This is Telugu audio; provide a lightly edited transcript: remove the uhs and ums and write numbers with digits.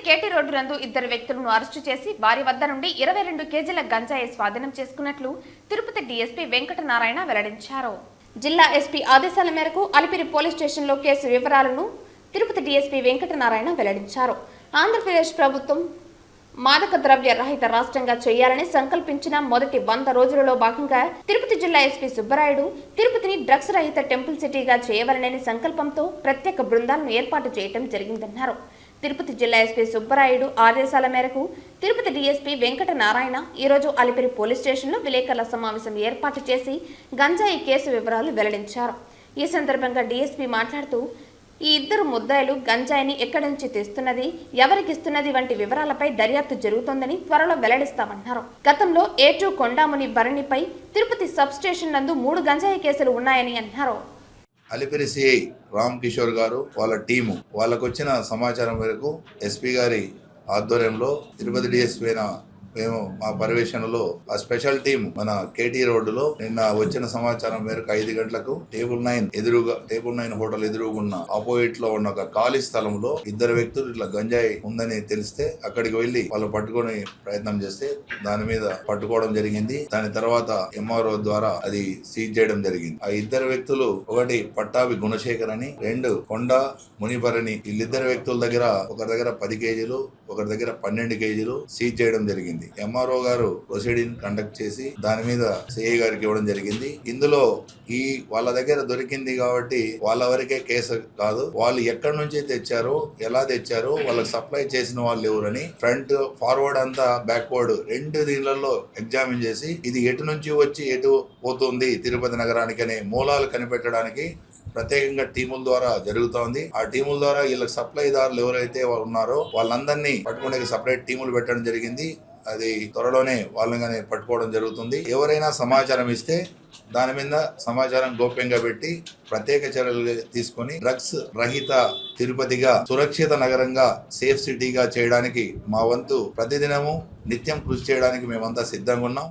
కేటీ రోడ్డు నందు ఇద్దరు వ్యక్తులను అరెస్టు చేసి వారి వద్ద నుండి 22 కేజీల గంజాయి స్వాధీనం చేసుకున్నట్లు తిరుపతి డీఎస్పీ వెంకటనారాయణ వెల్లడించారు. జిల్లా ఎస్పీ ఆదేశాల మేరకు అలిపిరి పోలీస్ స్టేషన్లో కేసు వివరాలను తిరుపతి డీఎస్పీ వెంకటనారాయణ వెల్లడించారు. ఆంధ్రప్రదేశ్ ప్రభుత్వం మాదక ద్రవ్య రహిత రాష్ట్రంగా చేయాలని సంకల్పించిన మొదటి 100 రోజులలో భాగంగా తిరుపతి జిల్లా ఎస్పీ సుబ్బరాయుడు తిరుపతిని డ్రగ్స్ రహిత టెంపుల్ సిటీగా చేయవలనని సంకల్పంతో ప్రత్యేక బృందాలను ఏర్పాటు చేయడం జరిగిందన్నారు. తిరుపతి జిల్లా ఎస్పీ సుబ్బరాయుడు ఆదేశాల మేరకు తిరుపతి డీఎస్పీ వెంకటనారాయణ ఈరోజు అలిపిరి పోలీస్ స్టేషన్లో విలేకరుల సమావేశం ఏర్పాటు చేసి గంజాయి కేసు వివరాలు వెల్లడించారు. ఈ సందర్భంగా డీఎస్పీ మాట్లాడుతూ ఈ ఇద్దరు ముద్దాయిలు గంజాయిని ఎక్కడి నుంచి తెస్తున్నది, ఎవరికిస్తున్నది వంటి వివరాలపై దర్యాప్తు జరుగుతోందని త్వరలో వెల్లడిస్తామన్నారు. గతంలో A2 కొండాముని భరణిపై తిరుపతి సబ్ స్టేషన్ నందు 3 గంజాయి కేసులు ఉన్నాయని అన్నారు. అలిపిరి సిఐ రామ్ కిషోర్ గారు వాళ్ళ టీము వాళ్ళకు వచ్చిన సమాచారం మేరకు ఎస్పీ గారి ఆధ్వర్యంలో తిరుపతి డిఎస్పీ మేము మా పర్యవేక్షణలో ఆ స్పెషల్ టీం మన కేటీ రోడ్డులో నిన్న వచ్చిన సమాచారం మేరకు 5 గంటలకు టేబుల్ 9 హోటల్ ఎదురుగున్న ఆపోజిట్ లో ఉన్న ఒక ఖాళీ స్థలంలో ఇద్దరు వ్యక్తులు ఇట్లా గంజాయి ఉందని తెలిస్తే అక్కడికి వెళ్లి వాళ్ళు పట్టుకునే ప్రయత్నం చేస్తే దాని మీద పట్టుకోవడం జరిగింది. దాని తర్వాత ఎంఆర్ఓ ద్వారా అది సీజ్ చేయడం జరిగింది. ఆ ఇద్దరు వ్యక్తులు ఒకటి పట్టాభి గుణశేఖర్ అని, 2 కొండ మునిపరని. వీళ్ళిద్దరు వ్యక్తుల దగ్గర ఒకరి దగ్గర 10 కేజీలు ఒకరి దగ్గర 12 కేజీలు సీజ్ చేయడం జరిగింది. ఎంఆర్ఓ గారు ప్రొసీడింగ్ కండక్ట్ చేసి దాని మీద సిఐ గారికి ఇవ్వడం జరిగింది. ఇందులో వాళ్ళ దగ్గర దొరికింది కాబట్టి వాళ్ళ వరకే కేసు కాదు, వాళ్ళు ఎక్కడి నుంచి తెచ్చారు, ఎలా తెచ్చారు, వాళ్ళకి సప్లై చేసిన వాళ్ళు ఎవరని ఫ్రంట్ ఫార్వర్డ్ అంతా బ్యాక్వర్డ్ 2 దీనిలలో ఎగ్జామిన్ చేసి ఇది ఎటు నుంచి వచ్చి ఎటు పోతుంది తిరుపతి నగరానికి అనే మూలాలు కనిపెట్టడానికి ప్రత్యేకంగా టీముల ద్వారా జరుగుతోంది. ఆ టీముల ద్వారా వీళ్ళకి సప్లైదారులు ఎవరైతే ఉన్నారో వాళ్ళందరినీ పట్టుకునే సపరేట్ టీములు పెట్టడం జరిగింది. అది త్వరలోనే వాళ్ళని పట్టుకోవడం జరుగుతుంది. ఎవరైనా సమాచారం ఇస్తే దాని మీద సమాచారం గోప్యంగా పెట్టి ప్రత్యేక చర్యలు తీసుకొని డ్రగ్స్ రహిత తిరుపతిగా సురక్షిత నగరంగా సేఫ్ సిటీగా చేయడానికి మా వంతు ప్రతిదినము నిత్యం కృషి చేయడానికి మేమంతా సిద్ధంగా ఉన్నాం.